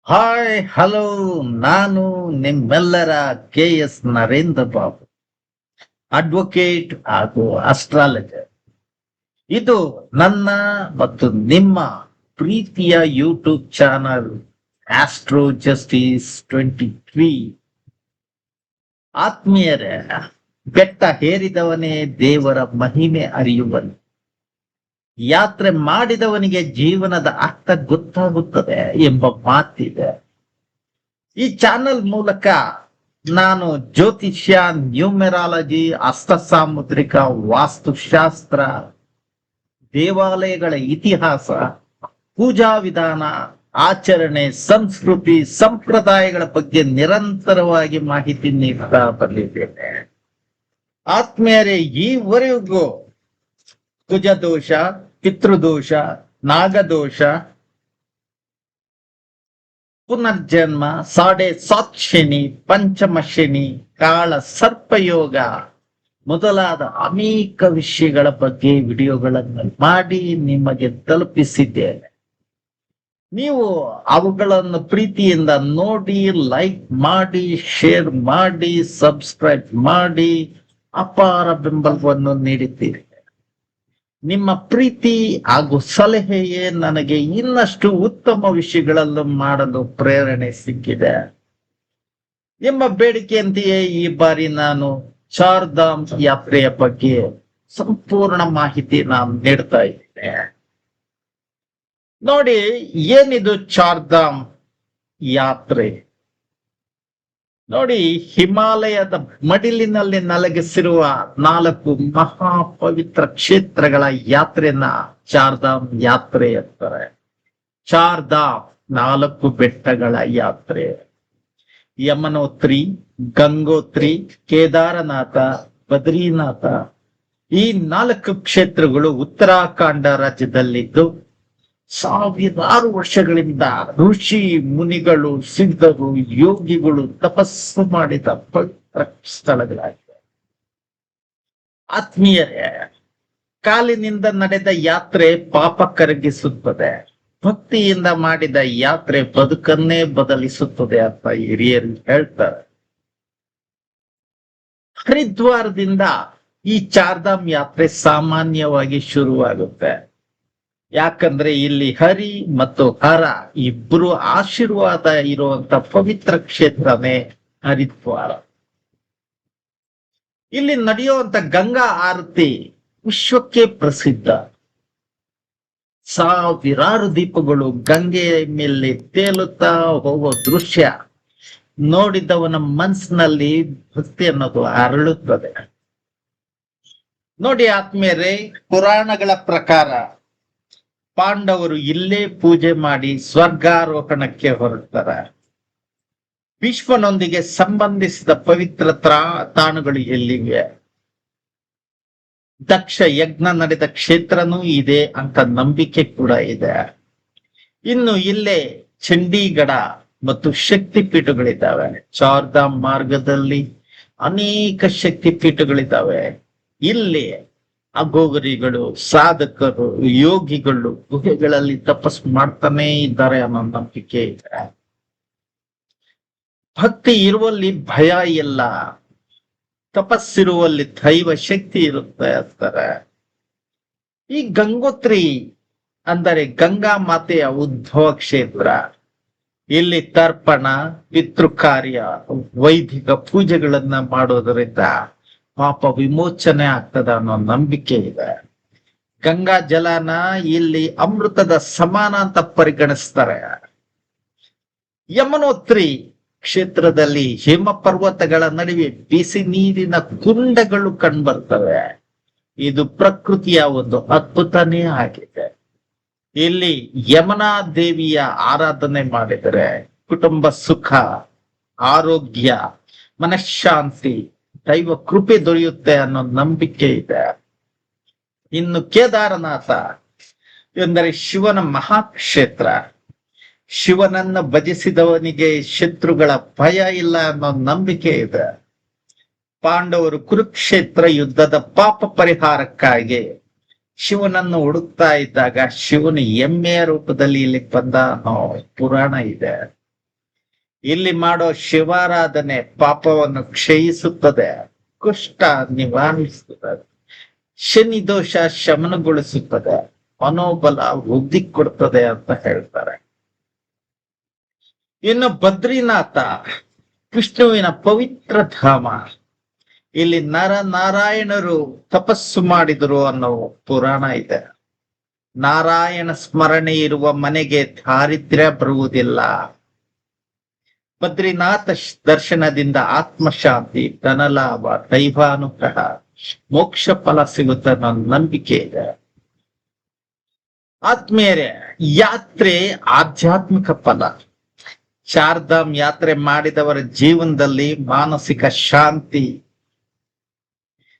Hi hello. ನಾನು ನಿಮ್ಮೆಲ್ಲರ KS Narendra Babu, advocate ಹಾಗೂ ಅಸ್ಟ್ರಾಲಜರ್. ಇದು ನನ್ನ ಮತ್ತು ನಿಮ್ಮ ಪ್ರೀತಿಯ ಯೂಟ್ಯೂಬ್ ಚಾನಲ್ ಆಸ್ಟ್ರೋ ಜಸ್ಟಿಸ್ 23. ಆತ್ಮೀಯರೇ, ಬೆಟ್ಟ ಹೇರಿದವನೇ ದೇವರ ಮಹಿಮೆ ಅರಿಯುವನು. ಯಾತ್ರೆ ಮಾಡಿದವನಿಗೆ ಜೀವನದ ಅರ್ಥ ಗೊತ್ತಾಗುತ್ತದೆ ಎಂಬ ಮಾತಿದೆ. ಈ ಚಾನೆಲ್ ಮೂಲಕ ನಾನು ಜ್ಯೋತಿಷ್ಯ, ನ್ಯೂಮೆರಾಲಜಿ, ಹಸ್ತ ಸಾಮುದ್ರಿಕ, ವಾಸ್ತುಶಾಸ್ತ್ರ, ದೇವಾಲಯಗಳ ಇತಿಹಾಸ, ಪೂಜಾ ವಿಧಾನ, ಆಚರಣೆ, ಸಂಸ್ಕೃತಿ, ಸಂಪ್ರದಾಯಗಳ ಬಗ್ಗೆ ನಿರಂತರವಾಗಿ ಮಾಹಿತಿ ನೀಡ್ತಾ ಬಂದಿದ್ದೇನೆ. ಆತ್ಮೀಯರೇ, ಈವರೆಗೂ ಕುಜದೋಷ, ಪಿತೃದೋಷ, ನಾಗದೋಷ, ಪುನರ್ಜನ್ಮ, ಸಾಡೆ ಸಾತ್ ಶನಿ, ಪಂಚಮ ಶನಿ, ಕಾಳ ಸರ್ಪಯೋಗ ಮೊದಲಾದ ಅನೇಕ ವಿಷಯಗಳ ಬಗ್ಗೆ ವಿಡಿಯೋಗಳನ್ನು ಮಾಡಿ ನಿಮಗೆ ತಲುಪಿಸಿದ್ದೇನೆ. ನೀವು ಅವುಗಳನ್ನು ಪ್ರೀತಿಯಿಂದ ನೋಡಿ, ಲೈಕ್ ಮಾಡಿ, ಶೇರ್ ಮಾಡಿ, ಸಬ್ಸ್ಕ್ರೈಬ್ ಮಾಡಿ ಅಪಾರ ಬೆಂಬಲವನ್ನು ನೀಡಿದ್ದೀರಿ. ನಿಮ್ಮ ಪ್ರೀತಿ ಹಾಗೂ ಸಲಹೆಯೇ ನನಗೆ ಇನ್ನಷ್ಟು ಉತ್ತಮ ವಿಷಯಗಳನ್ನು ಮಾಡಲು ಪ್ರೇರಣೆ ಸಿಕ್ಕಿದೆ ಎಂಬ ಬೇಡಿಕೆಯಂತೆಯೇ ಈ ಬಾರಿ ನಾನು ಚಾರ್ಧಾಮ್ ಯಾತ್ರೆಯ ಬಗ್ಗೆ ಸಂಪೂರ್ಣ ಮಾಹಿತಿ ನಾನು ನೀಡ್ತಾ ಇದ್ದೇನೆ. ನೋಡಿ, ಏನಿದು ಚಾರ್ಧಾಮ್ ಯಾತ್ರೆ? ನೋಡಿ, ಹಿಮಾಲಯದ ಮಡಿಲಿನಲ್ಲಿ ನಲಗಿಸಿರುವ 4 ಮಹಾ ಪವಿತ್ರ ಕ್ಷೇತ್ರಗಳ ಯಾತ್ರೆಯನ್ನ ಚಾರ್ಧಾಮ್ ಯಾತ್ರೆ ಅಂತಾರೆ. ಚಾರ್ಧಾಮ್ 4 ಬೆಟ್ಟಗಳ ಯಾತ್ರೆ. ಯಮನೋತ್ರಿ, ಗಂಗೋತ್ರಿ, ಕೇದಾರನಾಥ, ಬದ್ರಿನಾಥ, ಈ 4 ಕ್ಷೇತ್ರಗಳು ಉತ್ತರಾಖಂಡ ರಾಜ್ಯದಲ್ಲಿದ್ದು ಸಾವಿರಾರು ವರ್ಷಗಳಿಂದ ಋಷಿ ಮುನಿಗಳು, ಸಿದ್ಧರು, ಯೋಗಿಗಳು ತಪಸ್ಸು ಮಾಡಿದ ಪವಿತ್ರ ಸ್ಥಳಗಳಾಗಿವೆ. ಆತ್ಮೀಯರೇ, ಕಾಲಿನಿಂದ ನಡೆದ ಯಾತ್ರೆ ಪಾಪ ಕರಗಿಸುತ್ತದೆ, ಭಕ್ತಿಯಿಂದ ಮಾಡಿದ ಯಾತ್ರೆ ಬದುಕನ್ನೇ ಬದಲಿಸುತ್ತದೆ ಅಂತ ಹಿರಿಯರು ಹೇಳ್ತಾರೆ. ಹರಿದ್ವಾರದಿಂದ ಈ ಚಾರ್ಧಾಮ್ ಯಾತ್ರೆ ಸಾಮಾನ್ಯವಾಗಿ ಶುರುವಾಗುತ್ತೆ. ಯಾಕಂದ್ರೆ ಇಲ್ಲಿ ಹರಿ ಮತ್ತು ಹರ ಇಬ್ರು ಆಶೀರ್ವಾದ ಇರುವಂತ ಪವಿತ್ರ ಕ್ಷೇತ್ರನೇ ಹರಿದ್ವಾರ. ಇಲ್ಲಿ ನಡೆಯುವಂತ ಗಂಗಾ ಆರತಿ ವಿಶ್ವಕ್ಕೆ ಪ್ರಸಿದ್ಧ. ಸಾವಿರಾರು ದೀಪಗಳು ಗಂಗೆಯ ಮೇಲೆ ತೇಲುತ್ತಾ ಹೋಗುವ ದೃಶ್ಯ ನೋಡಿದವನ ಮನಸ್ಸಿನಲ್ಲಿ ಭಕ್ತಿ ಅನ್ನೋದು ಅರಳುತ್ತದೆ. ನೋಡಿ ಆತ್ಮೀಯರೇ, ಪುರಾಣಗಳ ಪ್ರಕಾರ ಪಾಂಡವರು ಇಲ್ಲೇ ಪೂಜೆ ಮಾಡಿ ಸ್ವರ್ಗಾರೋಹಣಕ್ಕೆ ಹೊರಡ್ತಾರೆ. ವಿಶ್ವನೊಂದಿಗೆ ಸಂಬಂಧಿಸಿದ ಪವಿತ್ರ ತಾಣಗಳು ಎಲ್ಲಿವೆ? ದಕ್ಷ ಯಜ್ಞ ನಡೆದ ಕ್ಷೇತ್ರನೂ ಇದೆ ಅಂತ ನಂಬಿಕೆ ಕೂಡ ಇದೆ. ಇನ್ನು ಇಲ್ಲೇ ಚಂಡೀಗಢ ಮತ್ತು ಶಕ್ತಿ ಪೀಠಗಳಿದ್ದಾವೆ. ಚಾರ್ಧಾಮ್ ಮಾರ್ಗದಲ್ಲಿ ಅನೇಕ ಶಕ್ತಿ ಪೀಠಗಳಿದ್ದಾವೆ. ಇಲ್ಲಿ ಅಘೋರಿಗಳು, ಸಾಧಕರು, ಯೋಗಿಗಳು ಗುಹೆಗಳಲ್ಲಿ ತಪಸ್ಸು ಮಾಡ್ತಾನೆ ಇದ್ದಾರೆ ಅನ್ನೋ ನಂಬಿಕೆ ಇದೆ. ಭಕ್ತಿ ಇರುವಲ್ಲಿ ಭಯ ಇಲ್ಲ, ತಪಸ್ಸಿರುವಲ್ಲಿ ದೈವ ಶಕ್ತಿ ಇರುತ್ತೆ ಅಂತಾರೆ. ಈ ಗಂಗೋತ್ರಿ ಅಂದರೆ ಗಂಗಾ ಮಾತೆಯ ಉದ್ಭವ ಕ್ಷೇತ್ರ. ಇಲ್ಲಿ ತರ್ಪಣ, ಪಿತೃ ಕಾರ್ಯ, ವೈದಿಕ ಪೂಜೆಗಳನ್ನ ಮಾಡೋದರಿಂದ ಪಾಪ ವಿಮೋಚನೆ ಆಗ್ತದ ಅನ್ನೋ ನಂಬಿಕೆ ಇದೆ. ಗಂಗಾ ಜಲನ ಇಲ್ಲಿ ಅಮೃತದ ಸಮಾನ ಅಂತ ಪರಿಗಣಿಸ್ತಾರೆ. ಯಮನೋತ್ರಿ ಕ್ಷೇತ್ರದಲ್ಲಿ ಹಿಮ ಪರ್ವತಗಳ ನಡುವೆ ಬಿಸಿ ನೀರಿನ ಕುಂಡಗಳು ಕಂಡುಬರ್ತವೆ. ಇದು ಪ್ರಕೃತಿಯ ಒಂದು ಅದ್ಭುತನೇ ಆಗಿದೆ. ಇಲ್ಲಿ ಯಮನಾ ದೇವಿಯ ಆರಾಧನೆ ಮಾಡಿದರೆ ಕುಟುಂಬ ಸುಖ, ಆರೋಗ್ಯ, ಮನಃಶಾಂತಿ, ದೈವ ಕೃಪೆ ದೊರೆಯುತ್ತೆ ಅನ್ನೋ ನಂಬಿಕೆ ಇದೆ. ಇನ್ನು ಕೇದಾರನಾಥ ಎಂದರೆ ಶಿವನ ಮಹಾಕ್ಷೇತ್ರ. ಶಿವನನ್ನ ಭಜಿಸಿದವನಿಗೆ ಶತ್ರುಗಳ ಭಯ ಇಲ್ಲ ಅನ್ನೋ ನಂಬಿಕೆ ಇದೆ. ಪಾಂಡವರು ಕುರುಕ್ಷೇತ್ರ ಯುದ್ಧದ ಪಾಪ ಪರಿಹಾರಕ್ಕಾಗಿ ಶಿವನನ್ನು ಹುಡುಕ್ತಾ ಇದ್ದಾಗ ಶಿವನು ಎಮ್ಮೆಯ ರೂಪದಲ್ಲಿ ಇಲ್ಲಿ ಬಂದ ಅನ್ನೋ ಪುರಾಣ ಇದೆ. ಇಲ್ಲಿ ಮಾಡೋ ಶಿವಾರಾಧನೆ ಪಾಪವನ್ನು ಕ್ಷಯಿಸುತ್ತದೆ, ಕುಷ್ಠ ನಿವಾರಿಸುತ್ತದೆ, ಶನಿ ದೋಷ ಶಮನಗೊಳಿಸುತ್ತದೆ, ಮನೋಬಲ ವೃದ್ಧಿ ಕೊಡ್ತದೆ ಅಂತ ಹೇಳ್ತಾರೆ. ಇನ್ನು ಬದ್ರಿನಾಥ ವಿಷ್ಣುವಿನ ಪವಿತ್ರ ಧಾಮ. ಇಲ್ಲಿ ನರ ನಾರಾಯಣರು ತಪಸ್ಸು ಮಾಡಿದರು ಅನ್ನೋ ಪುರಾಣ ಇದೆ. ನಾರಾಯಣ ಸ್ಮರಣೆ ಇರುವ ಮನೆಗೆ ದಾರಿದ್ರ್ಯ ಬರುವುದಿಲ್ಲ. ಬದ್ರಿನಾಥ ದರ್ಶನದಿಂದ ಆತ್ಮಶಾಂತಿ, ಧನಲಾಭ, ದೈವಾನುಗ್ರಹ, ಮೋಕ್ಷ ಫಲ ಸಿಗುತ್ತೆ ಅನ್ನೋ ನಂಬಿಕೆ ಇದೆ. ಆತ್ಮೀಯರೇ, ಯಾತ್ರೆ ಆಧ್ಯಾತ್ಮಿಕ ಫಲ. ಚಾರ್ಧಾಮ್ ಯಾತ್ರೆ ಮಾಡಿದವರ ಜೀವನದಲ್ಲಿ ಮಾನಸಿಕ ಶಾಂತಿ,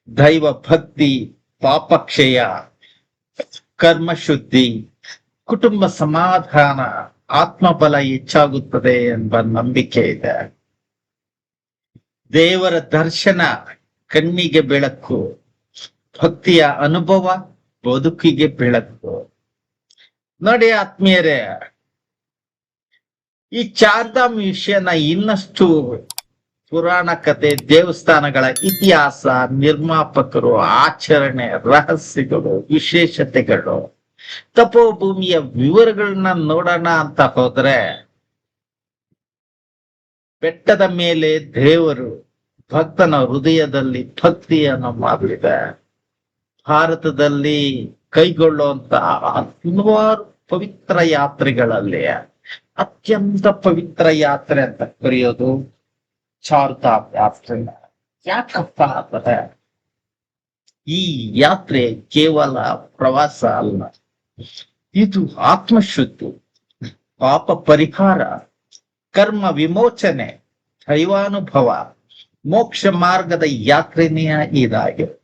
ದೈವ ಭಕ್ತಿ, ಪಾಪಕ್ಷಯ, ಕರ್ಮಶುದ್ಧಿ, ಕುಟುಂಬ ಸಮಾಧಾನ, ಆತ್ಮಬಲ ಹೆಚ್ಚಾಗುತ್ತದೆ ಎಂಬ ನಂಬಿಕೆ ಇದೆ. ದೇವರ ದರ್ಶನ ಕಣ್ಣಿಗೆ ಬೆಳಕು, ಭಕ್ತಿಯ ಅನುಭವ ಬದುಕಿಗೆ ಬೆಳಕು. ನೋಡಿ ಆತ್ಮೀಯರೇ, ಈ ಚಾರ್ಧಾಮ್ ವಿಷಯನ ಇನ್ನಷ್ಟು ಪುರಾಣ ಕಥೆ, ದೇವಸ್ಥಾನಗಳ ಇತಿಹಾಸ, ನಿರ್ಮಾಪಕರು, ಆಚರಣೆ, ರಹಸ್ಯಗಳು, ವಿಶೇಷತೆಗಳು, ತಪೋಭೂಮಿಯ ವಿವರಗಳನ್ನ ನೋಡೋಣ ಅಂತ ಹೋದ್ರೆ, ಬೆಟ್ಟದ ಮೇಲೆ ದೇವರು ಭಕ್ತನ ಹೃದಯದಲ್ಲಿ ಭಕ್ತಿಯನ್ನು ಮಾಡಿದೆ. ಭಾರತದಲ್ಲಿ ಕೈಗೊಳ್ಳುವಂತ ಹಲವಾರು ಪವಿತ್ರ ಯಾತ್ರೆಗಳಲ್ಲಿ ಅತ್ಯಂತ ಪವಿತ್ರ ಯಾತ್ರೆ ಅಂತ ಕರೆಯೋದು ಚಾರ್ಧಾಮ್ ಯಾತ್ರೆ. ಯಾಕಪ್ಪ ಅಂದರೆ ಈ ಯಾತ್ರೆ ಕೇವಲ ಪ್ರವಾಸ ಅಲ್ಲ, ಇದು ಆತ್ಮಶುದ್ಧಿ, ಪಾಪ ಪರಿಹಾರ, ಕರ್ಮ ವಿಮೋಚನೆ, ದೈವಾನುಭವ, ಮೋಕ್ಷ ಮಾರ್ಗದ ಯಾತ್ರೆನೇ ಇದಾಗಿರುತ್ತೆ.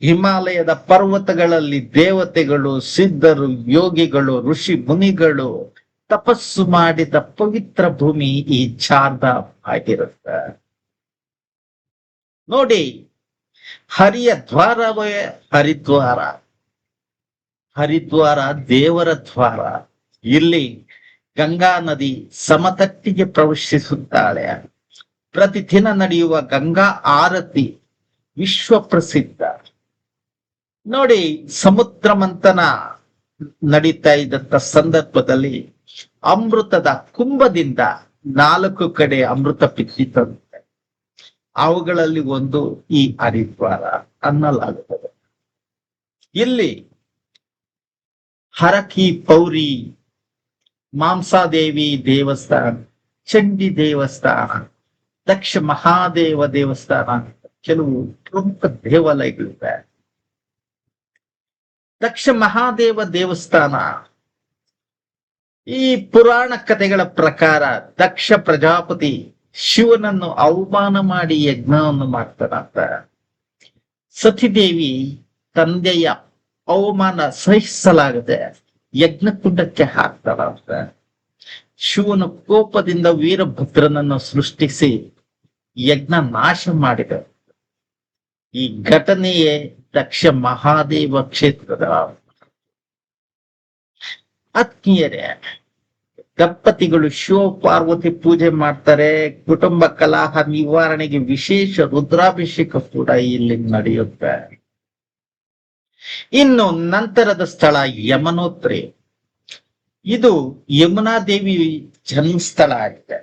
ಹಿಮಾಲಯದ ಪರ್ವತಗಳಲ್ಲಿ ದೇವತೆಗಳು, ಸಿದ್ಧರು, ಯೋಗಿಗಳು, ಋಷಿ ಮುನಿಗಳು ತಪಸ್ಸು ಮಾಡಿದ ಪವಿತ್ರ ಭೂಮಿ ಈ ಚಾರ್ಧಾಮ್ ಆಗಿರುತ್ತೆ. ನೋಡಿ, ಹರಿಯ ದ್ವಾರವೇ ಹರಿದ್ವಾರ. ಹರಿದ್ವಾರ ದೇವರ ದ್ವಾರ. ಇಲ್ಲಿ ಗಂಗಾ ನದಿ ಸಮತಟ್ಟಿಗೆ ಪ್ರವೇಶಿಸುತ್ತಾಳೆ. ಪ್ರತಿದಿನ ನಡೆಯುವ ಗಂಗಾ ಆರತಿ ವಿಶ್ವ ಪ್ರಸಿದ್ಧ. ನೋಡಿ, ಸಮುದ್ರ ಮಂಥನ ನಡೀತಾ ಇದ್ದಂತ ಸಂದರ್ಭದಲ್ಲಿ ಅಮೃತದ ಕುಂಭದಿಂದ 4 ಕಡೆ ಅಮೃತ ಬಿದ್ದಿತ್ತಂತೆ. ಅವುಗಳಲ್ಲಿ ಒಂದು ಈ ಹರಿದ್ವಾರ ಅನ್ನಲಾಗುತ್ತದೆ. ಇಲ್ಲಿ ಹರಕಿ ಪೌರಿ, ಮಾಂಸಾದೇವಿ ದೇವಸ್ಥಾನ, ಚಂಡಿ ದೇವಸ್ಥಾನ, ದಕ್ಷ ಮಹಾದೇವ ದೇವಸ್ಥಾನ, ಕೆಲವು ಪ್ರಮುಖ ದೇವಾಲಯಗಳಿವೆ. ದಕ್ಷ ಮಹಾದೇವ ದೇವಸ್ಥಾನ, ಈ ಪುರಾಣ ಕಥೆಗಳ ಪ್ರಕಾರ ದಕ್ಷ ಪ್ರಜಾಪತಿ ಶಿವನನ್ನು ಅವಮಾನ ಮಾಡಿ ಯಜ್ಞವನ್ನು ಮಾಡ್ತಾರಂತ. ಸತಿದೇವಿ ತಂದೆಯ ಅವಮಾನ ಸಹಿಸಲಾಗದೆ ಯಜ್ಞಕುಂಡಕ್ಕೆ ಹಾಕ್ತಾರಂತ. ಶಿವನು ಕೋಪದಿಂದ ವೀರಭದ್ರನನ್ನು ಸೃಷ್ಟಿಸಿ ಯಜ್ಞ ನಾಶ ಮಾಡಿದ. ಈ ಘಟನೆಯೇ ದಕ್ಷ ಮಹಾದೇವ ಕ್ಷೇತ್ರದ. ಆತ್ಮೀಯರೇ, ದಂಪತಿಗಳು ಶಿವ ಪಾರ್ವತಿ ಪೂಜೆ ಮಾಡ್ತಾರೆ. ಕುಟುಂಬ ಕಲಹ ನಿವಾರಣೆಗೆ ವಿಶೇಷ ರುದ್ರಾಭಿಷೇಕ ಕೂಡ ಇಲ್ಲಿ ನಡೆಯುತ್ತೆ. ಇನ್ನು ನಂತರದ ಸ್ಥಳ ಯಮನೋತ್ರಿ. ಇದು ಯಮುನಾ ದೇವಿ ಜನ್ಮಸ್ಥಳ ಆಗಿದೆ.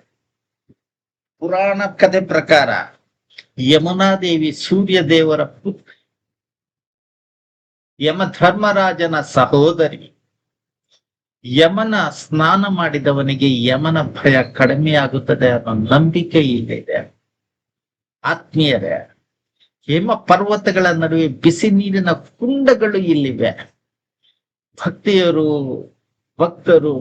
ಪುರಾಣ ಕಥೆ ಪ್ರಕಾರ ಯಮುನಾ ದೇವಿ ಸೂರ್ಯ ದೇವರ ಪುತ್ರ, ಯಮಧರ್ಮರಾಜನ ಸಹೋದರಿ. ಯಮನ ಸ್ನಾನ ಮಾಡಿದವನಿಗೆ ಯಮನ ಭಯ ಕಡಿಮೆಯಾಗುತ್ತದೆ ಅನ್ನೋ ನಂಬಿಕೆ ಇಲ್ಲಿದೆ. ಆತ್ಮೀಯರೇ, ಹೇಮ ಪರ್ವತಗಳ ನಡುವೆ ಬಿಸಿ ನೀರಿನ ಕುಂಡಗಳು ಇಲ್ಲಿವೆ. ಭಕ್ತರು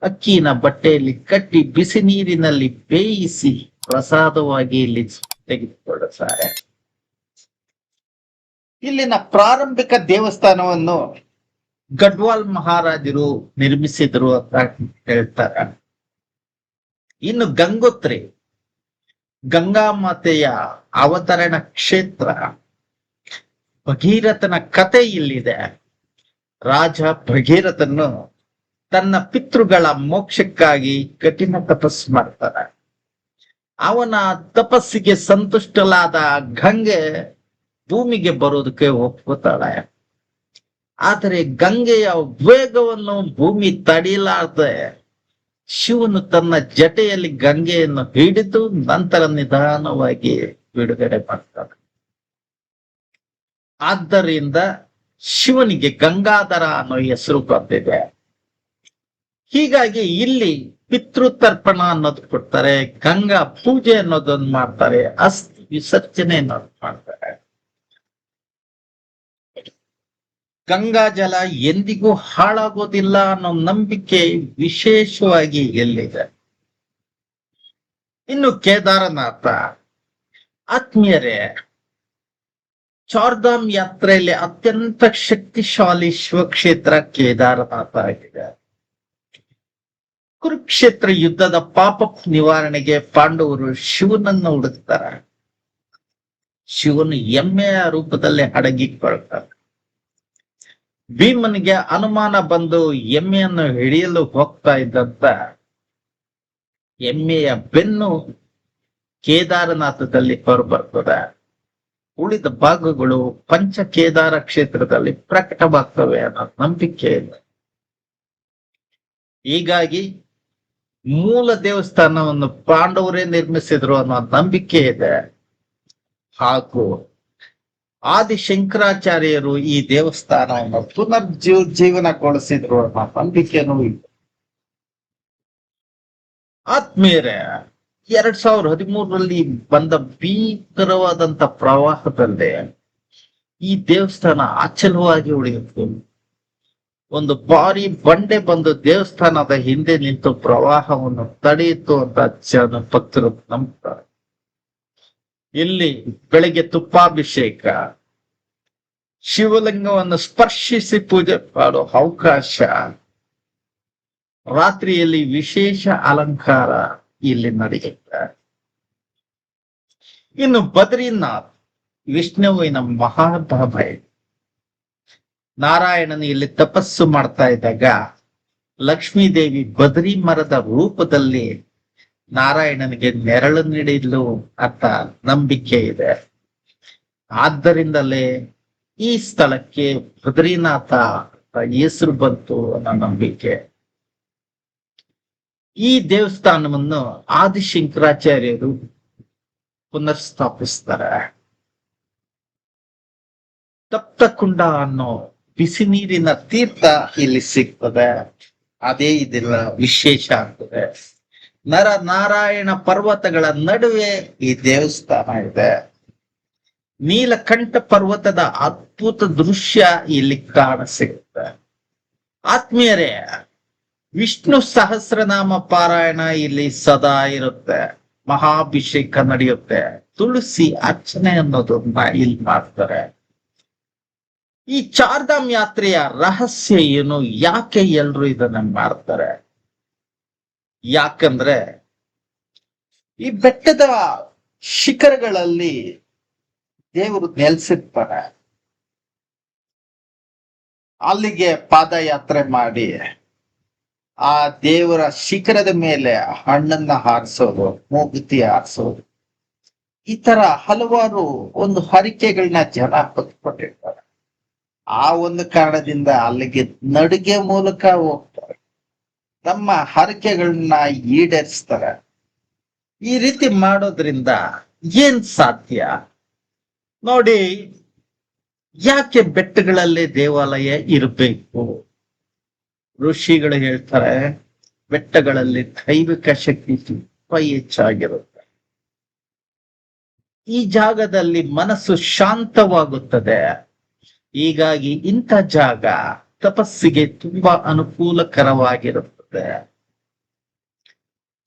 ಅಕ್ಕಿನ ಬಟ್ಟೆಯಲ್ಲಿ ಕಟ್ಟಿ ಬಿಸಿ ನೀರಿನಲ್ಲಿ ಬೇಯಿಸಿ ಪ್ರಸಾದವಾಗಿ ಇಲ್ಲಿ ತೆಗೆದುಕೊಳ್ಳುತ್ತಾರೆ. ಇಲ್ಲಿನ ಪ್ರಾರಂಭಿಕ ದೇವಸ್ಥಾನವನ್ನು ಗಡ್ವಾಲ್ ಮಹಾರಾಜರು ನಿರ್ಮಿಸಿದರು ಅಂತ ಹೇಳ್ತಾರೆ. ಇನ್ನು ಗಂಗೋತ್ರಿ, ಗಂಗಾ ಮಾತೆಯ ಅವತರಣ ಕ್ಷೇತ್ರ. ಭಗೀರಥನ ಕತೆ ಇಲ್ಲಿದೆ. ರಾಜ ಭಗೀರಥನು ತನ್ನ ಪಿತೃಗಳ ಮೋಕ್ಷಕ್ಕಾಗಿ ಕಠಿಣ ತಪಸ್ಸು ಮಾಡ್ತಾನೆ. ಅವನ ತಪಸ್ಸಿಗೆ ಸಂತುಷ್ಟಲಾದ ಗಂಗೆ ಭೂಮಿಗೆ ಬರೋದಕ್ಕೆ ಒಪ್ಕೋತಾಳೆ. ಆದರೆ ಗಂಗೆಯ ವೇಗವನ್ನು ಭೂಮಿ ತಡಿಲಾರದೆ ಶಿವನು ತನ್ನ ಜಟೆಯಲ್ಲಿ ಗಂಗೆಯನ್ನು ಹಿಡಿದು ನಂತರ ನಿಧಾನವಾಗಿ ಬಿಡುಗಡೆ ಮಾಡ್ತಾನೆ. ಆದ್ದರಿಂದ ಶಿವನಿಗೆ ಗಂಗಾಧರ ಅನ್ನೋ ಹೆಸರು ಬಂದಿದೆ. ಹೀಗಾಗಿ ಇಲ್ಲಿ ಪಿತೃತರ್ಪಣ ಅನ್ನೋದು ಕೊಡ್ತಾರೆ, ಗಂಗಾ ಪೂಜೆ ಅನ್ನೋದನ್ನ ಮಾಡ್ತಾರೆ, ಅಸ್ಥಿ ವಿಸರ್ಜನೆ ಅನ್ನೋದು ಮಾಡ್ತಾರೆ. ಗಂಗಾ ಜಲ ಎಂದಿಗೂ ಹಾಳಾಗೋದಿಲ್ಲ ಅನ್ನೋ ನಂಬಿಕೆ ವಿಶೇಷವಾಗಿ ಎಲ್ಲಿದೆ. ಇನ್ನು ಕೇದಾರನಾಥ, ಆತ್ಮೀಯರೇ, ಚಾರ್ಧಾಮ್ ಯಾತ್ರೆಯಲ್ಲಿ ಅತ್ಯಂತ ಶಕ್ತಿಶಾಲಿ ಶಿವಕ್ಷೇತ್ರ ಕೇದಾರನಾಥ ಆಗಿದೆ. ಕುರುಕ್ಷೇತ್ರ ಯುದ್ಧದ ಪಾಪ ನಿವಾರಣೆಗೆ ಪಾಂಡವರು ಶಿವನನ್ನು ಹುಡುಕ್ತಾರೆ. ಶಿವನು ಎಮ್ಮೆಯ ರೂಪದಲ್ಲಿ ಅಡಗಿಕೊಳ್ತಾರೆ. ಭೀಮನಿಗೆ ಅನುಮಾನ ಬಂದು ಎಮ್ಮೆಯನ್ನು ಹಿಡಿಯಲು ಹೋಗ್ತಾ ಇದ್ದಂತ ಎಮ್ಮೆಯ ಬೆನ್ನು ಕೇದಾರನಾಥದಲ್ಲಿ ಹೊರಬರ್ತದೆ. ಉಳಿದ ಭಾಗಗಳು ಪಂಚ ಕೇದಾರ ಕ್ಷೇತ್ರದಲ್ಲಿ ಪ್ರಕಟವಾಗ್ತವೆ ಅನ್ನೋ ನಂಬಿಕೆ ಇದೆ. ಹೀಗಾಗಿ ಮೂಲ ದೇವಸ್ಥಾನವನ್ನು ಪಾಂಡವರೇ ನಿರ್ಮಿಸಿದ್ರು ಅನ್ನೋ ನಂಬಿಕೆ ಇದೆ. ಹಾಗೂ ಆದಿಶಂಕರಾಚಾರ್ಯರು ಈ ದೇವಸ್ಥಾನವನ್ನು ಪುನರ್ಜೀವನಗೊಳಿಸಿದ್ರು ಅನ್ನೋ ನಂಬಿಕೆನೂ ಇದೆ. ಆತ್ಮೀಯರೇ, 2013ರಲ್ಲಿ ಬಂದ ಭೀಕರವಾದಂತ ಪ್ರವಾಹದಲ್ಲಿ ಈ ದೇವಸ್ಥಾನ ಅಚಲವಾಗಿ ಉಳಿಯಿತು. ಒಂದು ಭಾರಿ ಬಂಡೆ ಬಂದು ದೇವಸ್ಥಾನದ ಹಿಂದೆ ನಿಂತು ಪ್ರವಾಹವನ್ನು ತಡೆಯಿತು ಅಂತ ಜನ ಭಕ್ತರು ನಂಬ್ತಾರೆ. ಇಲ್ಲಿ ಬೆಳಿಗ್ಗೆ ತುಪ್ಪಾಭಿಷೇಕ, ಶಿವಲಿಂಗವನ್ನು ಸ್ಪರ್ಶಿಸಿ ಪೂಜೆ ಮಾಡೋ ಅವಕಾಶ, ರಾತ್ರಿಯಲ್ಲಿ ವಿಶೇಷ ಅಲಂಕಾರ ಇಲ್ಲಿ ನಡೆಯುತ್ತೆ. ಇನ್ನು ಬದ್ರಿನಾಥ್ ವಿಷ್ಣುವಿನ ಮಹಾಧಾಮ. ನಾರಾಯಣನು ಇಲ್ಲಿ ತಪಸ್ಸು ಮಾಡ್ತಾ ಇದ್ದಾಗ ಲಕ್ಷ್ಮೀದೇವಿ ಬದ್ರಿ ಮರದ ರೂಪದಲ್ಲಿ ನಾರಾಯಣನಿಗೆ ನೆರಳು ನೀಡಿದ್ಲು ಅಂತ ನಂಬಿಕೆ ಇದೆ. ಆದ್ದರಿಂದಲೇ ಈ ಸ್ಥಳಕ್ಕೆ ಬದ್ರಿನಾಥ ಹೆಸರು ಬಂತು ಅನ್ನೋ ನಂಬಿಕೆ. ಈ ದೇವಸ್ಥಾನವನ್ನು ಆದಿಶಂಕರಾಚಾರ್ಯರು ಪುನರ್ಸ್ಥಾಪಿಸ್ತಾರೆ. ತಪ್ತಕುಂಡ ಅನ್ನೋ ಬಿಸಿ ನೀರಿನ ತೀರ್ಥ ಇಲ್ಲಿ ಸಿಗ್ತದೆ. ಅದೇ ಇದೆಲ್ಲ ವಿಶೇಷ ಆಗ್ತದೆ. ನರ ನಾರಾಯಣ ಪರ್ವತಗಳ ನಡುವೆ ಈ ದೇವಸ್ಥಾನ ಇದೆ. ನೀಲಕಂಠ ಪರ್ವತದ ಅದ್ಭುತ ದೃಶ್ಯ ಇಲ್ಲಿ ಕಾಣ ಸಿಗುತ್ತೆ. ಆತ್ಮೀಯರೇ, ವಿಷ್ಣು ಸಹಸ್ರನಾಮ ಪಾರಾಯಣ ಇಲ್ಲಿ ಸದಾ ಇರುತ್ತೆ. ಮಹಾಭಿಷೇಕ ನಡೆಯುತ್ತೆ. ತುಳಸಿ ಅರ್ಚನೆ ಅನ್ನೋದನ್ನ ಇಲ್ಲಿ ಮಾಡ್ತಾರೆ. ಈ ಚಾರ್ಧಾಮ್ ಯಾತ್ರೆಯ ರಹಸ್ಯ ಏನು? ಯಾಕೆ ಎಲ್ರು ಇದನ್ನ ಮಾಡ್ತಾರೆ? ಯಾಕಂದ್ರೆ ಈ ಬೆಟ್ಟದ ಶಿಖರಗಳಲ್ಲಿ ದೇವರು ನೆಲೆಸಿರ್ತಾರೆ. ಅಲ್ಲಿಗೆ ಪಾದಯಾತ್ರೆ ಮಾಡಿ ಆ ದೇವರ ಶಿಖರದ ಮೇಲೆ ಹಣ್ಣನ್ನ ಹಾರಿಸೋದು, ಮೂಗುತಿ ಹಾರಿಸೋದು, ಈ ತರ ಹಲವಾರು ಒಂದು ಹರಿಕೆಗಳನ್ನ ಜನ ಹೊತ್ಕೊಂಡಿರ್ತಾರೆ. ಆ ಒಂದು ಕಾರಣದಿಂದ ಅಲ್ಲಿಗೆ ನಡಿಗೆ ಮೂಲಕ ಹೋಗ್ತಾರೆ, ತಮ್ಮ ಹರಕೆಗಳನ್ನ ಈಡೇರಿಸ್ತಾರೆ. ಈ ರೀತಿ ಮಾಡೋದ್ರಿಂದ ಏನ್ ಸಾಧ್ಯ ನೋಡಿ. ಯಾಕೆ ಬೆಟ್ಟಗಳಲ್ಲಿ ದೇವಾಲಯ ಇರಬೇಕು? ಋಷಿಗಳು ಹೇಳ್ತಾರೆ, ಬೆಟ್ಟಗಳಲ್ಲಿ ದೈವಿಕ ಶಕ್ತಿ ತುಂಬಾ ಹೆಚ್ಚಾಗಿರುತ್ತೆ. ಈ ಜಾಗದಲ್ಲಿ ಮನಸ್ಸು ಶಾಂತವಾಗುತ್ತದೆ. ಹೀಗಾಗಿ ಇಂಥ ಜಾಗ ತಪಸ್ಸಿಗೆ ತುಂಬಾ ಅನುಕೂಲಕರವಾಗಿರುತ್ತದೆ.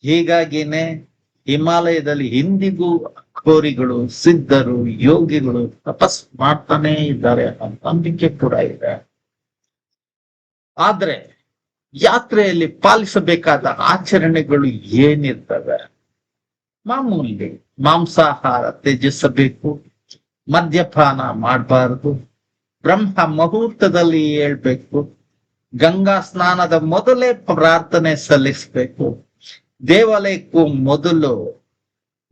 ಹೀಗಾಗಿನೇ ಹಿಮಾಲಯದಲ್ಲಿ ಇಂದಿಗೂ ಘೋರಿಗಳು, ಸಿದ್ಧರು, ಯೋಗಿಗಳು ತಪಸ್ ಮಾಡ್ತಾನೆ ಇದ್ದಾರೆ ಅನ್ನೋ ನಂಬಿಕೆ ಕೂಡ ಇದೆ. ಆದ್ರೆ ಯಾತ್ರೆಯಲ್ಲಿ ಪಾಲಿಸಬೇಕಾದ ಆಚರಣೆಗಳು ಏನಿರ್ತವೆ? ಮಾಮೂಲಿ ಮಾಂಸಾಹಾರ ತ್ಯಜಿಸಬೇಕು, ಮದ್ಯಪಾನ ಮಾಡಬಾರದು, ಬ್ರಹ್ಮ ಮುಹೂರ್ತದಲ್ಲಿ ಹೇಳ್ಬೇಕು, ಗಂಗಾ ಸ್ನಾನದ ಮೊದಲೇ ಪ್ರಾರ್ಥನೆ ಸಲ್ಲಿಸಬೇಕು. ದೇವಾಲಯಕ್ಕೂ ಮೊದಲು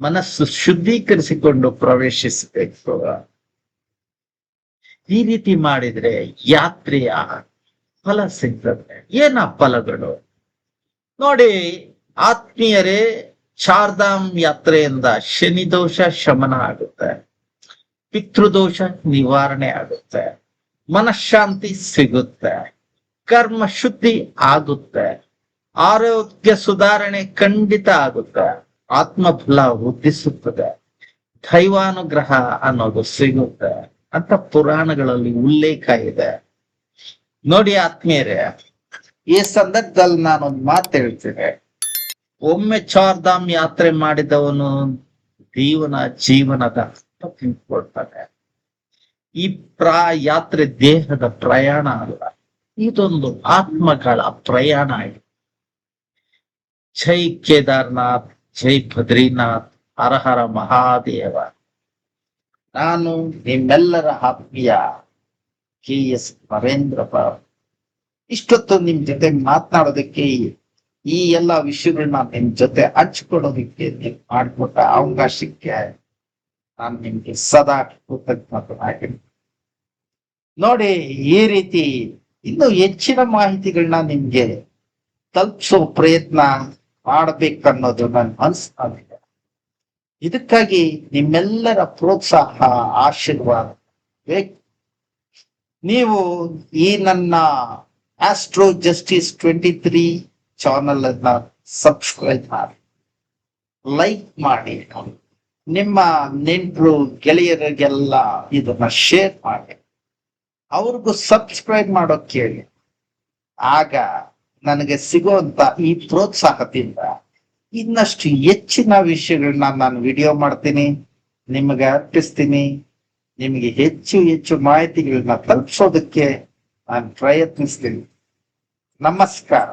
ಮನಸ್ಸು ಶುದ್ಧೀಕರಿಸಿಕೊಂಡು ಪ್ರವೇಶಿಸಬೇಕು. ಈ ರೀತಿ ಮಾಡಿದ್ರೆ ಯಾತ್ರೆಯ ಫಲ ಸಿಗ್ತದೆ. ಏನ ಫಲಗಳು ನೋಡಿ ಆತ್ಮೀಯರೇ, ಚಾರ್ಧಾಮ್ ಯಾತ್ರೆಯಿಂದ ಶನಿ ದೋಷ ಶಮನ ಆಗುತ್ತೆ, ಪಿತೃದೋಷ ನಿವಾರಣೆ ಆಗುತ್ತೆ, ಮನಃಶಾಂತಿ ಸಿಗುತ್ತೆ, ಕರ್ಮ ಶುದ್ಧಿ ಆಗುತ್ತೆ, ಆರೋಗ್ಯ ಸುಧಾರಣೆ ಖಂಡಿತ ಆಗುತ್ತೆ, ಆತ್ಮಫಲ ವೃದ್ಧಿಸುತ್ತದೆ, ದೈವಾನುಗ್ರಹ ಅನ್ನೋದು ಸಿಗುತ್ತೆ ಅಂತ ಪುರಾಣಗಳಲ್ಲಿ ಉಲ್ಲೇಖ ಇದೆ. ನೋಡಿ ಆತ್ಮೀಯರೇ, ಈ ಸಂದರ್ಭದಲ್ಲಿ ನಾನೊಂದು ಮಾತು ಹೇಳ್ತೇನೆ. ಒಮ್ಮೆ ಚಾರ್ಧಾಮ್ ಯಾತ್ರೆ ಮಾಡಿದವನು ಜೀವನದ ಅರ್ಥ ತಿಳ್ಕೊಳ್ತಾನೆ. ಈ ಯಾತ್ರೆ ದೇಹದ ಪ್ರಯಾಣ ಅಲ್ಲ, ಇದೊಂದು ಆತ್ಮಗಳ ಪ್ರಯಾಣ ಇದೆ. ಜೈ ಕೇದಾರ್ನಾಥ್, ಜೈ ಬದ್ರಿನಾಥ್, ಹರ ಹರ ಮಹಾದೇವ. ನಾನು ನಿಮ್ಮೆಲ್ಲರ ಆತ್ಮೀಯ KS ನರೇಂದ್ರ ಬಾಬು. ಇಷ್ಟೊತ್ತು ನಿಮ್ ಜೊತೆ ಮಾತನಾಡೋದಕ್ಕೆ, ಈ ಎಲ್ಲ ವಿಷಯಗಳನ್ನ ನಿಮ್ ಜೊತೆ ಹಂಚ್ಕೊಡೋದಕ್ಕೆ ನೀವು ಮಾಡಿಕೊಟ್ಟ ಅವಕಾಶಕ್ಕೆ ನಾನು ನಿಮ್ಗೆ ಸದಾ ಕೃತಜ್ಞನಾಗಿರ್ತೀನಿ. ನೋಡಿ, ಈ ರೀತಿ ಇನ್ನು ಹೆಚ್ಚಿನ ಮಾಹಿತಿಗಳನ್ನ ನಿಮ್ಗೆ ತಲುಪಿಸೋ ಪ್ರಯತ್ನ ಮಾಡ್ಬೇಕನ್ನೋದು ನನ್ನ ಮನಸ್ಸಿನಲ್ಲಿದೆ. ಇದಕ್ಕಾಗಿ ನಿಮ್ಮೆಲ್ಲರ ಪ್ರೋತ್ಸಾಹ, ಆಶೀರ್ವಾದ ಬೇಕು. ನೀವು ಈ ನನ್ನ ಆಸ್ಟ್ರೋ ಜಸ್ಟಿಸ್ 23 ಚಾನಲ್ ಅನ್ನ ಸಬ್ಸ್ಕ್ರೈಬ್ ಮಾಡಿ, ಲೈಕ್ ಮಾಡಿ, ನಿಮ್ಮ ನೆಂಟರು ಗೆಳೆಯರಿಗೆಲ್ಲ ಇದನ್ನ ಶೇರ್ ಮಾಡಿ, ಅವ್ರಿಗೂ ಸಬ್ಸ್ಕ್ರೈಬ್ ಮಾಡೋಕ್ ಕೇಳಿ. ಆಗ ನನಗೆ ಸಿಗುವಂತ ಈ ಪ್ರೋತ್ಸಾಹದಿಂದ ಇನ್ನಷ್ಟು ಹೆಚ್ಚಿನ ವಿಷಯಗಳನ್ನ ನಾನು ವಿಡಿಯೋ ಮಾಡ್ತೀನಿ, ನಿಮಗೆ ಅರ್ಪಿಸ್ತೀನಿ. ನಿಮಗೆ ಹೆಚ್ಚು ಹೆಚ್ಚು ಮಾಹಿತಿಗಳನ್ನ ತಲುಪಿಸೋದಕ್ಕೆ ನಾನು ಪ್ರಯತ್ನಿಸ್ತೀನಿ. ನಮಸ್ಕಾರ.